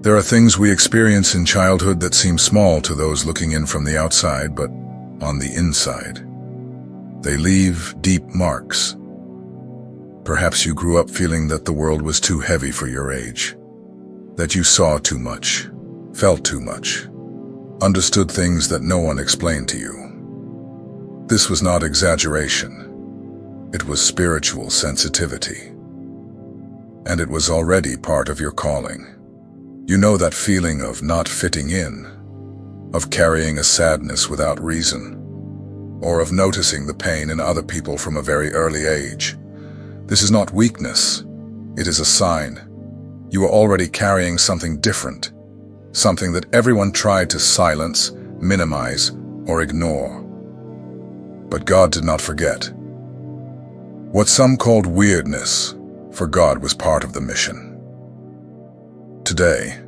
There are things we experience in childhood that seem small to those looking in from the outside, but on the inside, they leave deep marks. Perhaps you grew up feeling that the world was too heavy for your age, that you saw too much, felt too much, understood things that no one explained to you. This was not exaggeration. It was spiritual sensitivity. And it was already part of your calling. You know that feeling of not fitting in, of carrying a sadness without reason, or of noticing the pain in other people from a very early age. This is not weakness. It is a sign. You are already carrying something different, something that everyone tried to silence, minimize, or ignore. But God did not forget. What some called weirdness, for God was part of the mission. Today,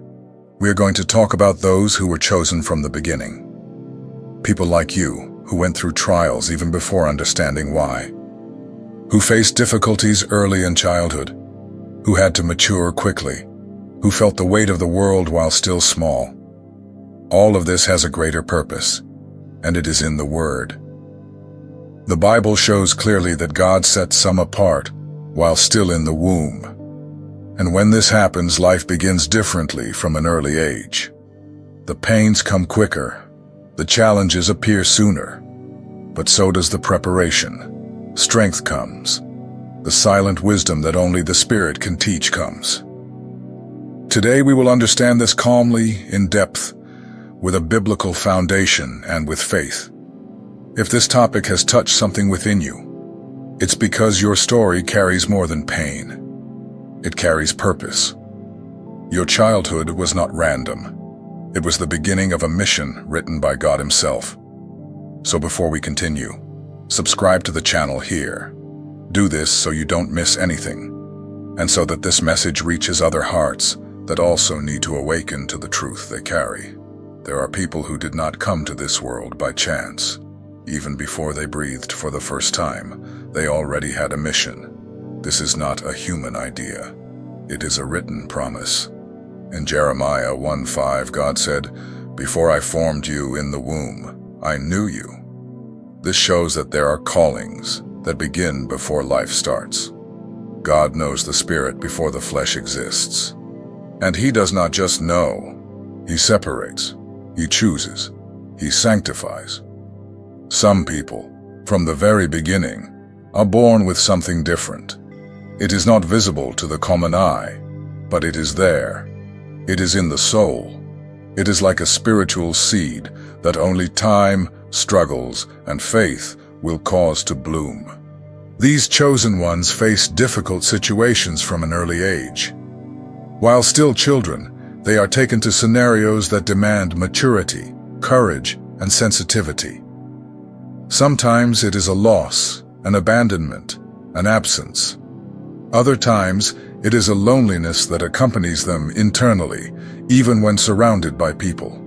we are going to talk about those who were chosen from the beginning. People like you, who went through trials even before understanding why, who faced difficulties early in childhood, who had to mature quickly, who felt the weight of the world while still small. All of this has a greater purpose, and it is in the Word. The Bible shows clearly that God set some apart while still in the womb. And when this happens, life begins differently from an early age. The pains come quicker, the challenges appear sooner, but so does the preparation. Strength comes. The silent wisdom that only the Spirit can teach comes. Today we will understand this calmly, in depth, with a biblical foundation and with faith. If this topic has touched something within you, it's because your story carries more than pain. It carries purpose. Your childhood was not random. It was the beginning of a mission written by God Himself. So before we continue, subscribe to the channel here. Do this so you don't miss anything, and so that this message reaches other hearts that also need to awaken to the truth they carry. There are people who did not come to this world by chance. Even before they breathed for the first time, they already had a mission. This is not a human idea. It is a written promise. In Jeremiah 1:5, God said, "Before I formed you in the womb, I knew you." This shows that there are callings that begin before life starts. God knows the spirit before the flesh exists. And He does not just know. He separates. He chooses. He sanctifies. Some people, from the very beginning, are born with something different. It is not visible to the common eye, but it is there. It is in the soul. It is like a spiritual seed that only time, struggles, and faith will cause to bloom. These chosen ones face difficult situations from an early age. While still children, they are taken to scenarios that demand maturity, courage, and sensitivity. Sometimes it is a loss, an abandonment, an absence. Other times, it is a loneliness that accompanies them internally, even when surrounded by people.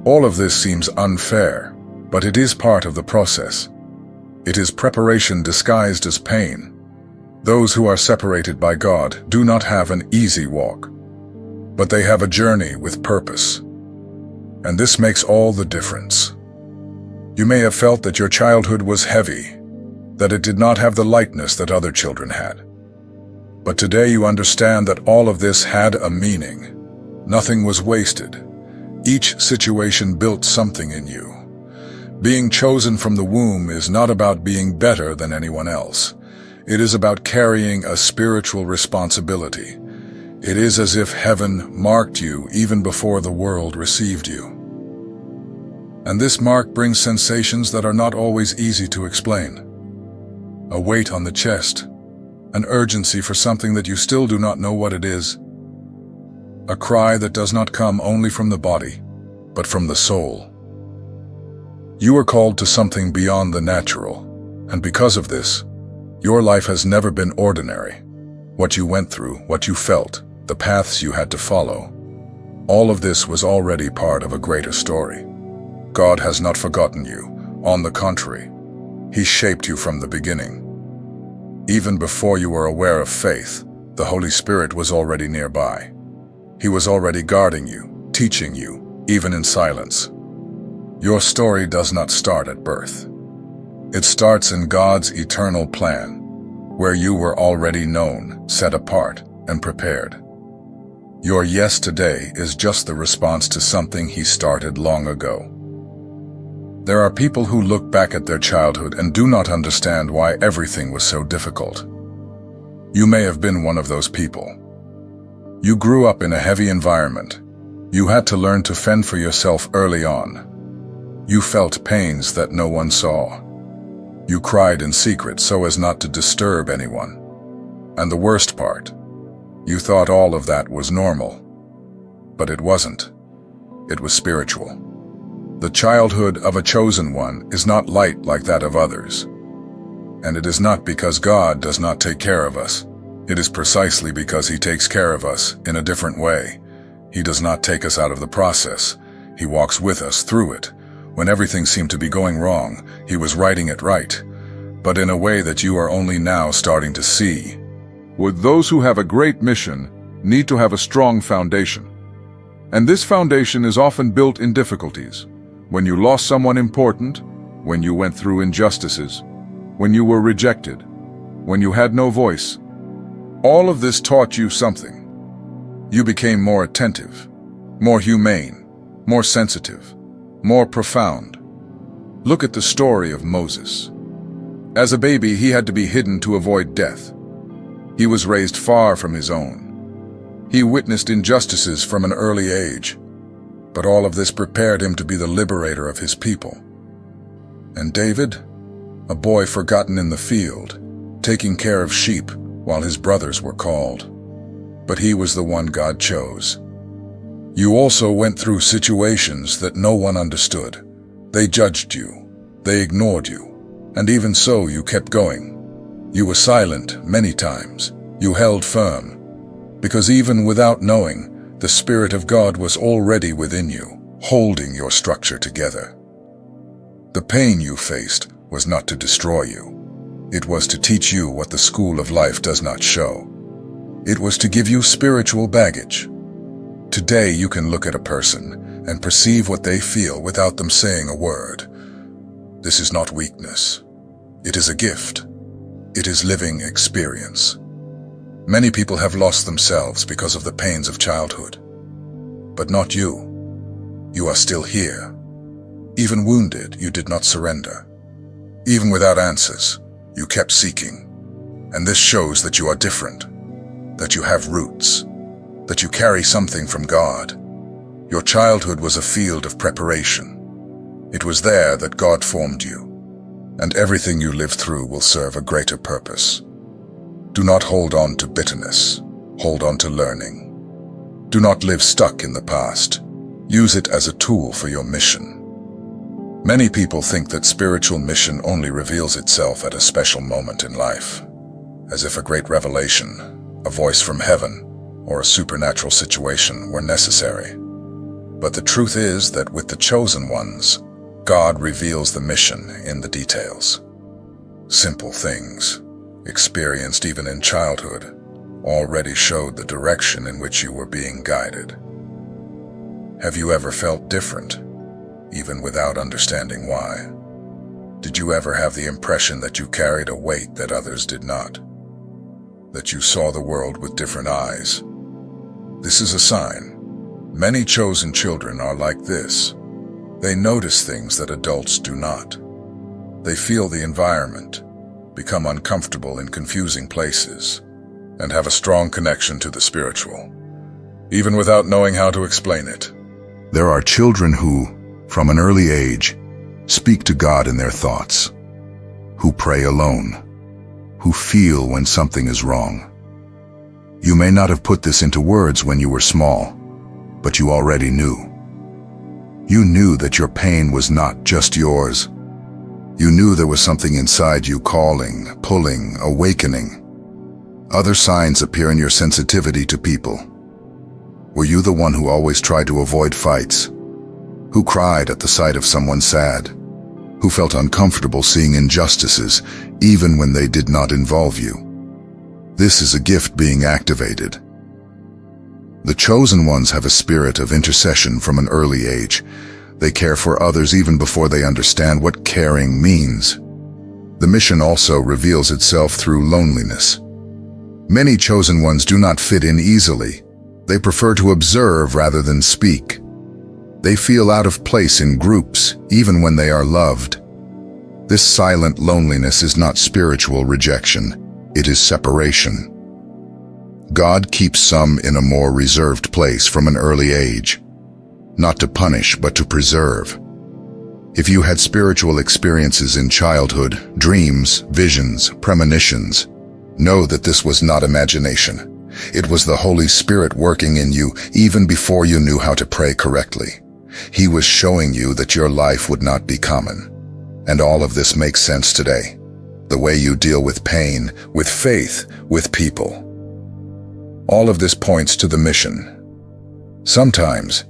All of this seems unfair, but it is part of the process. It is preparation disguised as pain. Those who are separated by God do not have an easy walk, but they have a journey with purpose. And this makes all the difference. You may have felt that your childhood was heavy, that it did not have the lightness that other children had. But today you understand that all of this had a meaning. Nothing was wasted. Each situation built something in you. Being chosen from the womb is not about being better than anyone else. It is about carrying a spiritual responsibility. It is as if heaven marked you even before the world received you. And this mark brings sensations that are not always easy to explain. A weight on the chest, an urgency for something that you still do not know what it is, a cry that does not come only from the body, but from the soul. You are called to something beyond the natural, and because of this, your life has never been ordinary. What you went through, what you felt, the paths you had to follow, all of this was already part of a greater story. God has not forgotten you. On the contrary, He shaped you from the beginning. Even before you were aware of faith, the Holy Spirit was already nearby. He was already guarding you, teaching you, even in silence. Your story does not start at birth. It starts in God's eternal plan, where you were already known, set apart, and prepared. Your yes today is just the response to something He started long ago. There are people who look back at their childhood and do not understand why everything was so difficult. You may have been one of those people. You grew up in a heavy environment. You had to learn to fend for yourself early on. You felt pains that no one saw. You cried in secret so as not to disturb anyone. And the worst part, you thought all of that was normal. But it wasn't. It was spiritual. The childhood of a chosen one is not light like that of others. And it is not because God does not take care of us. It is precisely because He takes care of us in a different way. He does not take us out of the process. He walks with us through it. When everything seemed to be going wrong, He was writing it right, but in a way that you are only now starting to see. With those who have a great mission need to have a strong foundation. And this foundation is often built in difficulties. When you lost someone important, when you went through injustices, when you were rejected, when you had no voice. All of this taught you something. You became more attentive, more humane, more sensitive, more profound. Look at the story of Moses. As a baby, he had to be hidden to avoid death. He was raised far from his own. He witnessed injustices from an early age. But all of this prepared him to be the liberator of his people. And David, a boy forgotten in the field, taking care of sheep while his brothers were called. But he was the one God chose. You also went through situations that no one understood. They judged you, they ignored you, and even so you kept going. You were silent many times. You held firm, because even without knowing, the Spirit of God was already within you, holding your structure together. The pain you faced was not to destroy you. It was to teach you what the school of life does not show. It was to give you spiritual baggage. Today you can look at a person and perceive what they feel without them saying a word. This is not weakness. It is a gift. It is living experience. Many people have lost themselves because of the pains of childhood. But not you. You are still here. Even wounded, you did not surrender. Even without answers, you kept seeking. And this shows that you are different, that you have roots, that you carry something from God. Your childhood was a field of preparation. It was there that God formed you. And everything you live through will serve a greater purpose. Do not hold on to bitterness. Hold on to learning. Do not live stuck in the past. Use it as a tool for your mission. Many people think that spiritual mission only reveals itself at a special moment in life, as if a great revelation, a voice from heaven, or a supernatural situation were necessary. But the truth is that with the chosen ones, God reveals the mission in the details. Simple things, experienced even in childhood, already showed the direction in which you were being guided. Have you ever felt different, even without understanding why? Did you ever have the impression that you carried a weight that others did not? That you saw the world with different eyes? This is a sign. Many chosen children are like this. They notice things that adults do not. They feel the environment, become uncomfortable in confusing places, and have a strong connection to the spiritual, even without knowing how to explain it. There are children who, from an early age, speak to God in their thoughts, who pray alone, who feel when something is wrong. You may not have put this into words when you were small, but you already knew. You knew that your pain was not just yours. You knew there was something inside you calling, pulling, awakening. Other signs appear in your sensitivity to people. Were you the one who always tried to avoid fights? Who cried at the sight of someone sad? Who felt uncomfortable seeing injustices, even when they did not involve you? This is a gift being activated. The chosen ones have a spirit of intercession from an early age. They care for others even before they understand what caring means. The mission also reveals itself through loneliness. Many chosen ones do not fit in easily. They prefer to observe rather than speak. They feel out of place in groups, even when they are loved. This silent loneliness is not spiritual rejection, it is separation. God keeps some in a more reserved place from an early age, not to punish but to preserve. If you had spiritual experiences in childhood, dreams, visions, premonitions, know that this was not imagination. It was the Holy Spirit working in you even before you knew how to pray correctly. He was showing you that your life would not be common. And all of this makes sense today. The way you deal with pain, with faith, with people. All of this points to the mission. Sometimes,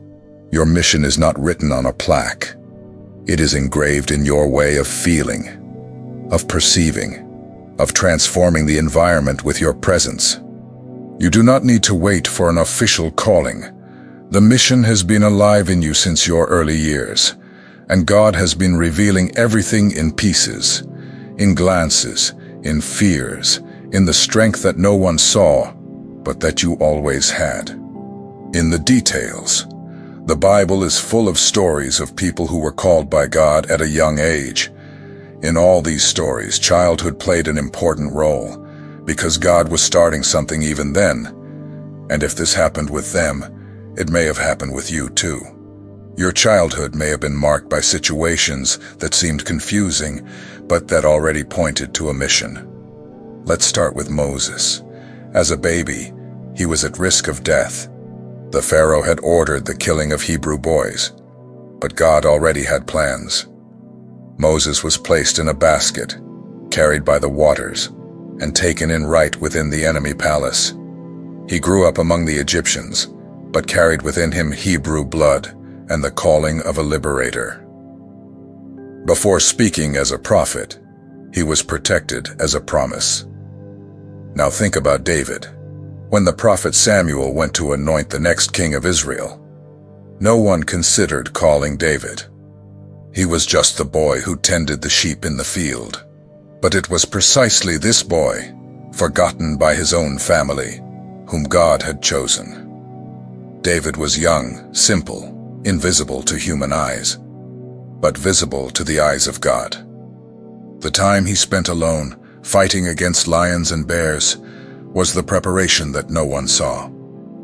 your mission is not written on a plaque. It is engraved in your way of feeling, of perceiving, of transforming the environment with your presence. You do not need to wait for an official calling. The mission has been alive in you since your early years, and God has been revealing everything in pieces, in glances, in fears, in the strength that no one saw, but that you always had. In the details. The Bible is full of stories of people who were called by God at a young age. In all these stories, childhood played an important role, because God was starting something even then. And if this happened with them, it may have happened with you too. Your childhood may have been marked by situations that seemed confusing, but that already pointed to a mission. Let's start with Moses. As a baby, he was at risk of death. The Pharaoh had ordered the killing of Hebrew boys, but God already had plans. Moses was placed in a basket, carried by the waters, and taken in right within the enemy palace. He grew up among the Egyptians, but carried within him Hebrew blood and the calling of a liberator. Before speaking as a prophet, he was protected as a promise. Now think about David. When the prophet Samuel went to anoint the next king of Israel, no one considered calling David. He was just the boy who tended the sheep in the field. But it was precisely this boy, forgotten by his own family, whom God had chosen. David was young, simple, invisible to human eyes, but visible to the eyes of God. The time he spent alone, fighting against lions and bears, was the preparation that no one saw.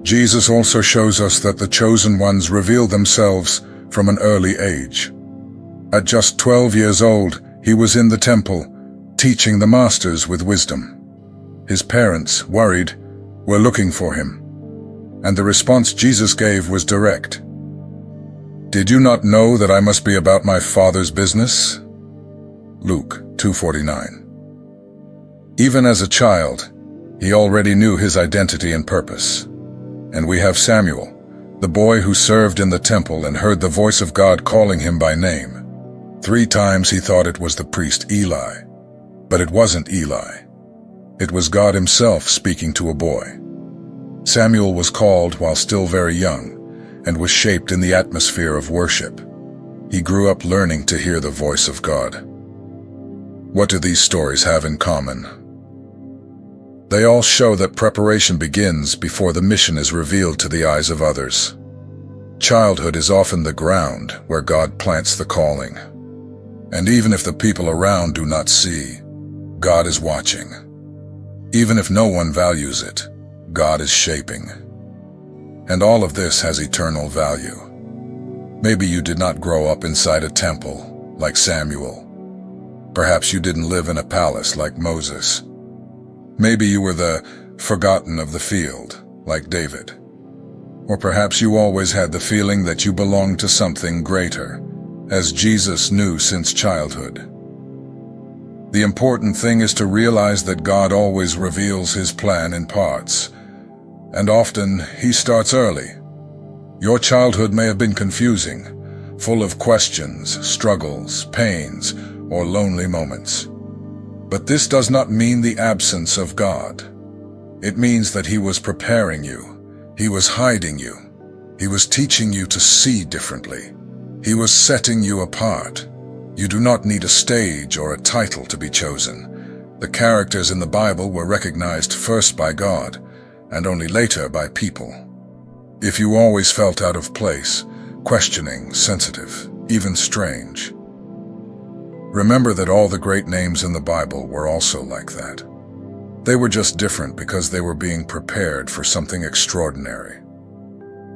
Jesus also shows us that the chosen ones reveal themselves from an early age. At just 12 years old, he was in the temple, teaching the masters with wisdom. His parents, worried, were looking for him, and the response Jesus gave was direct. "Did you not know that I must be about my Father's business?" Luke 2:49. Even as a child, he already knew his identity and purpose. And we have Samuel, the boy who served in the temple and heard the voice of God calling him by name. 3 times he thought it was the priest Eli, but it wasn't Eli. It was God himself speaking to a boy. Samuel was called while still very young and was shaped in the atmosphere of worship. He grew up learning to hear the voice of God. What do these stories have in common? They all show that preparation begins before the mission is revealed to the eyes of others. Childhood is often the ground where God plants the calling. And even if the people around do not see, God is watching. Even if no one values it, God is shaping. And all of this has eternal value. Maybe you did not grow up inside a temple like Samuel. Perhaps you didn't live in a palace like Moses. Maybe you were the forgotten of the field like David. Or perhaps you always had the feeling that you belonged to something greater, as Jesus knew since childhood. The important thing is to realize that God always reveals his plan in parts, and often he starts early. Your childhood may have been confusing, full of questions, struggles, pains, or lonely moments. But this does not mean the absence of God. It means that he was preparing you, He was hiding you. He was teaching you to see differently. He was setting you apart. You do not need a stage or a title to be chosen. The characters in the Bible were recognized first by God, and only later by people. If you always felt out of place, questioning, sensitive, even strange, remember that all the great names in the Bible were also like that. They were just different because they were being prepared for something extraordinary.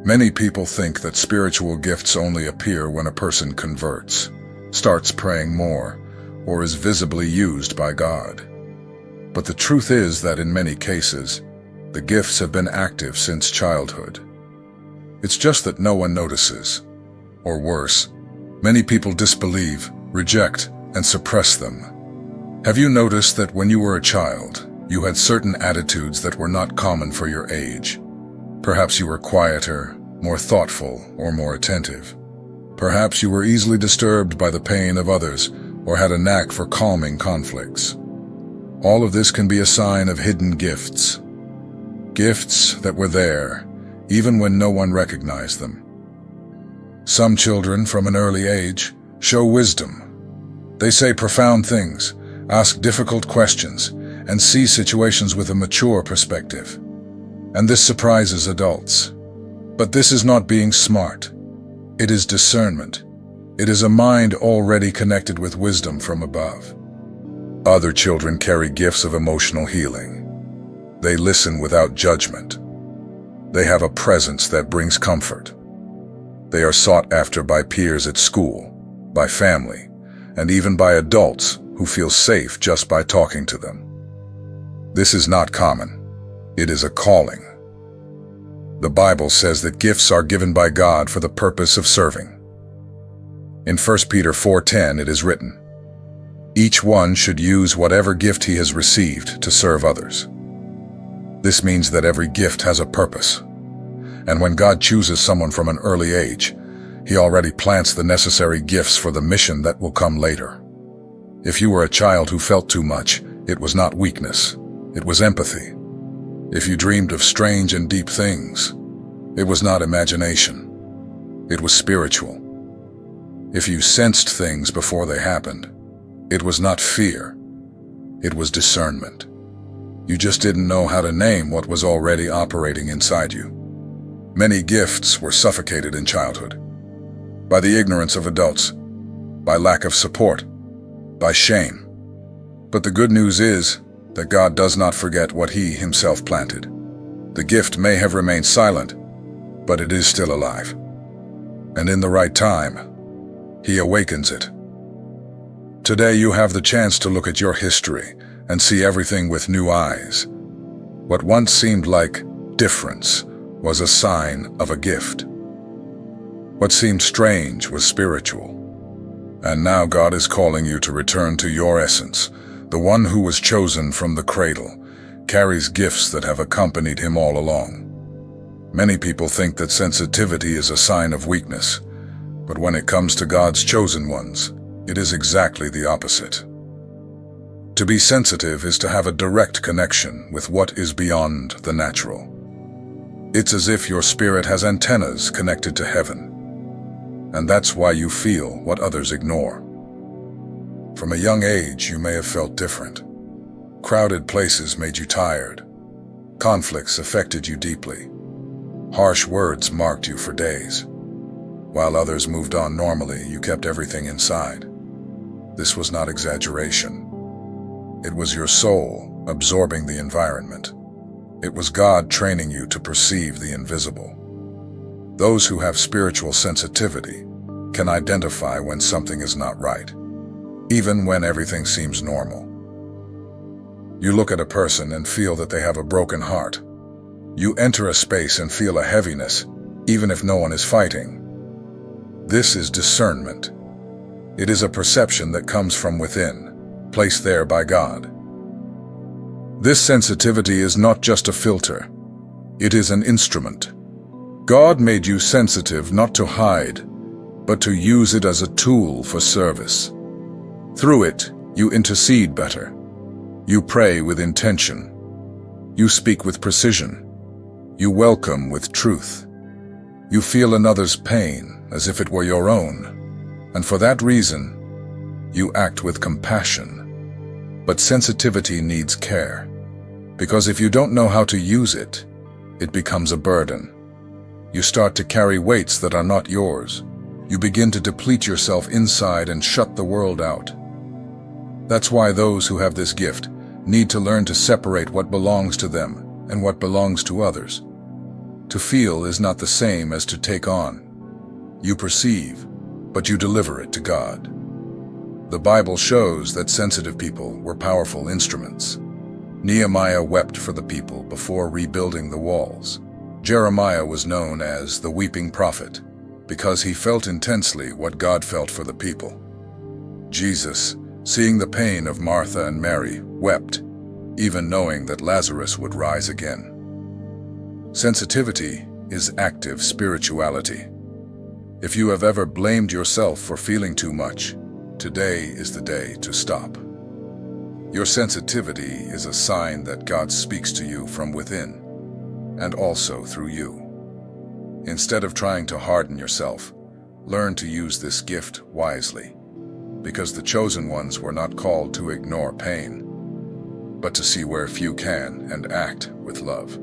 Many people think that spiritual gifts only appear when a person converts, starts praying more, or is visibly used by God. But the truth is that in many cases, the gifts have been active since childhood. It's just that no one notices. Or worse, many people disbelieve, reject, and suppress them. Have you noticed that when you were a child, you had certain attitudes that were not common for your age? Perhaps you were quieter, more thoughtful, or more attentive. Perhaps you were easily disturbed by the pain of others, or had a knack for calming conflicts. All of this can be a sign of hidden gifts. Gifts that were there, even when no one recognized them. Some children from an early age show wisdom. They say profound things, ask difficult questions, and see situations with a mature perspective. And this surprises adults. But this is not being smart. It is discernment. It is a mind already connected with wisdom from above. Other children carry gifts of emotional healing. They listen without judgment. They have a presence that brings comfort. They are sought after by peers at school, by family, and even by adults who feel safe just by talking to them. This is not common. It is a calling. The Bible says that gifts are given by God for the purpose of serving. In 1 Peter 4:10 it is written, "Each one should use whatever gift he has received to serve others." This means that every gift has a purpose. And when God chooses someone from an early age, He already plants the necessary gifts for the mission that will come later. If you were a child who felt too much, it was not weakness, it was empathy. If you dreamed of strange and deep things, it was not imagination, it was spiritual. If you sensed things before they happened, it was not fear, it was discernment. You just didn't know how to name what was already operating inside you. Many gifts were suffocated in childhood, by the ignorance of adults, by lack of support, by shame. But the good news is that God does not forget what He Himself planted. The gift may have remained silent, but it is still alive. And in the right time, He awakens it. Today you have the chance to look at your history and see everything with new eyes. What once seemed like difference was a sign of a gift. What seemed strange was spiritual. And now God is calling you to return to your essence. The one who was chosen from the cradle carries gifts that have accompanied him all along. Many people think that sensitivity is a sign of weakness, but when it comes to God's chosen ones, it is exactly the opposite. To be sensitive is to have a direct connection with what is beyond the natural. It's as if your spirit has antennas connected to heaven, and that's why you feel what others ignore. From a young age, you may have felt different. Crowded places made you tired. Conflicts affected you deeply. Harsh words marked you for days. While others moved on normally, you kept everything inside. This was not exaggeration. It was your soul absorbing the environment. It was God training you to perceive the invisible. Those who have spiritual sensitivity can identify when something is not right, even when everything seems normal. You look at a person and feel that they have a broken heart. You enter a space and feel a heaviness, even if no one is fighting. This is discernment. It is a perception that comes from within, placed there by God. This sensitivity is not just a filter. It is an instrument. God made you sensitive not to hide, but to use it as a tool for service. Through it, you intercede better. You pray with intention. You speak with precision. You welcome with truth. You feel another's pain as if it were your own, and for that reason, you act with compassion. But sensitivity needs care, because if you don't know how to use it, it becomes a burden. You start to carry weights that are not yours. You begin to deplete yourself inside and shut the world out. That's why those who have this gift need to learn to separate what belongs to them and what belongs to others. To feel is not the same as to take on. You perceive, but you deliver it to God. The Bible shows that sensitive people were powerful instruments. Nehemiah wept for the people before rebuilding the walls. Jeremiah was known as the weeping prophet because he felt intensely what God felt for the people. Jesus, seeing the pain of Martha and Mary, wept, even knowing that Lazarus would rise again. Sensitivity is active spirituality. If you have ever blamed yourself for feeling too much, today is the day to stop. Your sensitivity is a sign that God speaks to you from within, and also through you. Instead of trying to harden yourself, learn to use this gift wisely, because the chosen ones were not called to ignore pain, but to see where few can and act with love.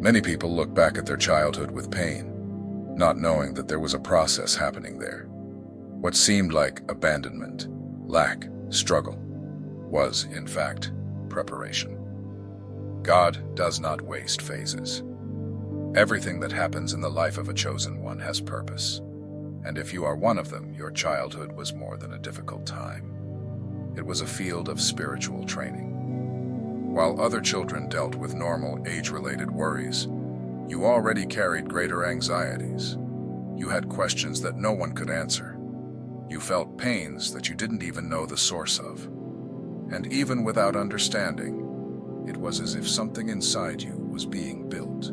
Many people look back at their childhood with pain, not knowing that there was a process happening there. What seemed like abandonment, lack, struggle, was, in fact, preparation. God does not waste phases. Everything that happens in the life of a chosen one has purpose. And if you are one of them, your childhood was more than a difficult time. It was a field of spiritual training. While other children dealt with normal age-related worries, you already carried greater anxieties. You had questions that no one could answer. You felt pains that you didn't even know the source of. And even without understanding, it was as if something inside you was being built.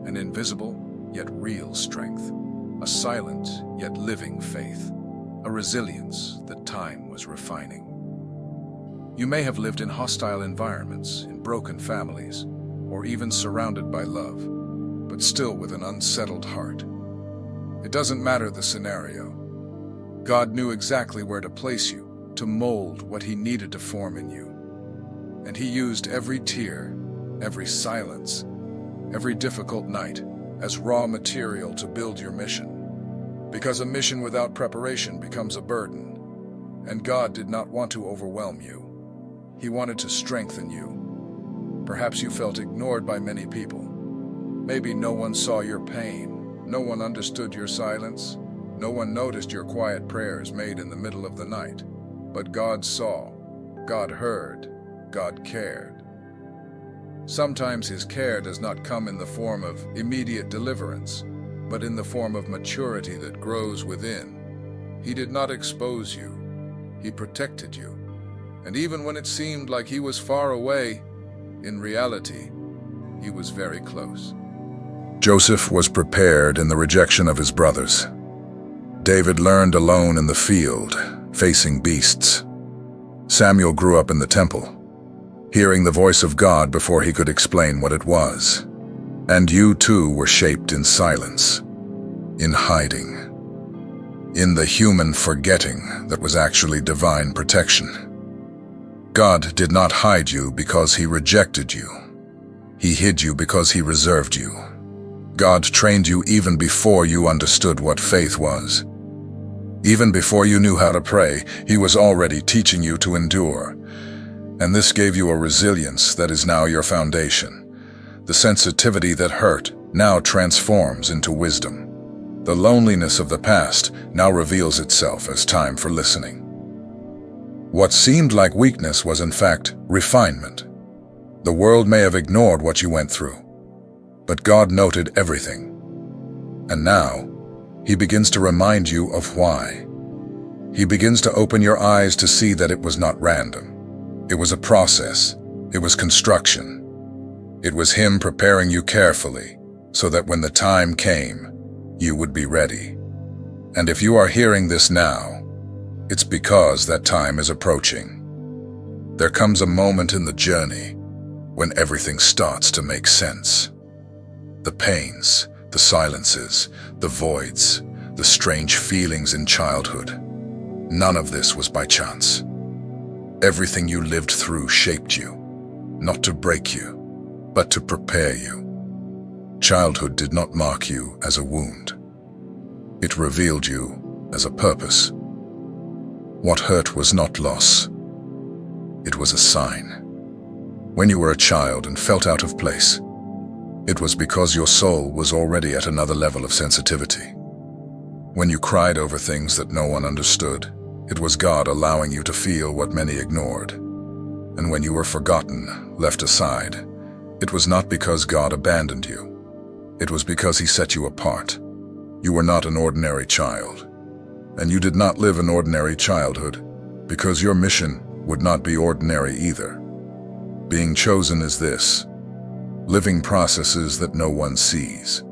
An invisible yet real strength, a silent yet living faith, a resilience that time was refining. You may have lived in hostile environments, in broken families, or even surrounded by love, but still with an unsettled heart. It doesn't matter the scenario. God knew exactly where to place you, to mold what He needed to form in you. And He used every tear, every silence, every difficult night as raw material to build your mission. Because a mission without preparation becomes a burden, and God did not want to overwhelm you. He wanted to strengthen you. Perhaps you felt ignored by many people. Maybe no one saw your pain, no one understood your silence, no one noticed your quiet prayers made in the middle of the night. But God saw, God heard, God cared. Sometimes His care does not come in the form of immediate deliverance, but in the form of maturity that grows within. He did not expose you. He protected you. And even when it seemed like He was far away, in reality, He was very close. Joseph was prepared in the rejection of his brothers. David learned alone in the field, facing beasts. Samuel grew up in the temple, hearing the voice of God before he could explain what it was. And you too were shaped in silence, in hiding, in the human forgetting that was actually divine protection. God did not hide you because He rejected you. He hid you because He reserved you. God trained you even before you understood what faith was. Even before you knew how to pray, He was already teaching you to endure. And this gave you a resilience that is now your foundation. The sensitivity that hurt now transforms into wisdom. The loneliness of the past now reveals itself as time for listening. What seemed like weakness was in fact refinement. The world may have ignored what you went through, but God noted everything. And now, He begins to remind you of why. He begins to open your eyes to see that it was not random. It was a process. It was construction. It was Him preparing you carefully so that when the time came, you would be ready. And if you are hearing this now, it's because that time is approaching. There comes a moment in the journey when everything starts to make sense. The pains, the silences, the voids, the strange feelings in childhood. None of this was by chance. Everything you lived through shaped you, not to break you, but to prepare you. Childhood did not mark you as a wound. It revealed you as a purpose. What hurt was not loss. It was a sign. When you were a child and felt out of place, it was because your soul was already at another level of sensitivity. When you cried over things that no one understood, it was God allowing you to feel what many ignored. And when you were forgotten, left aside, it was not because God abandoned you. It was because He set you apart. You were not an ordinary child. And you did not live an ordinary childhood, because your mission would not be ordinary either. Being chosen is this: living processes that no one sees,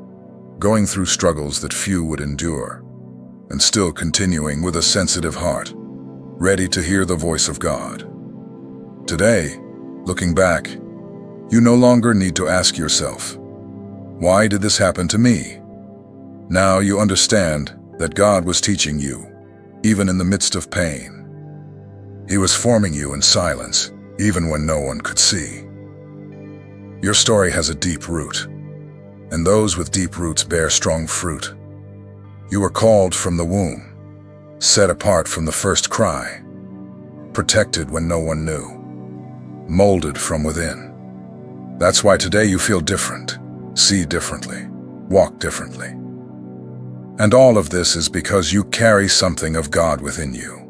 going through struggles that few would endure, and still continuing with a sensitive heart, ready to hear the voice of God. Today, looking back, you no longer need to ask yourself, "Why did this happen to me?" Now you understand that God was teaching you, even in the midst of pain. He was forming you in silence, even when no one could see. Your story has a deep root, and those with deep roots bear strong fruit. You were called from the womb, set apart from the first cry, protected when no one knew, molded from within. That's why today you feel different, see differently, walk differently. And all of this is because you carry something of God within you.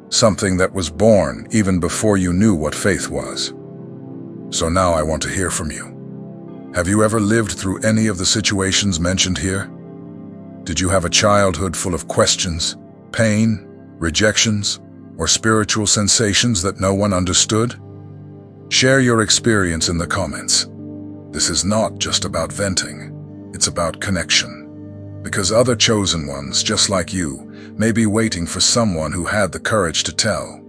Something that was born even before you knew what faith was. So now I want to hear from you. Have you ever lived through any of the situations mentioned here? Did you have a childhood full of questions, pain, rejections, or spiritual sensations that no one understood? Share your experience in the comments. This is not just about venting, it's about connection. Because other chosen ones, just like you, may be waiting for someone who had the courage to tell.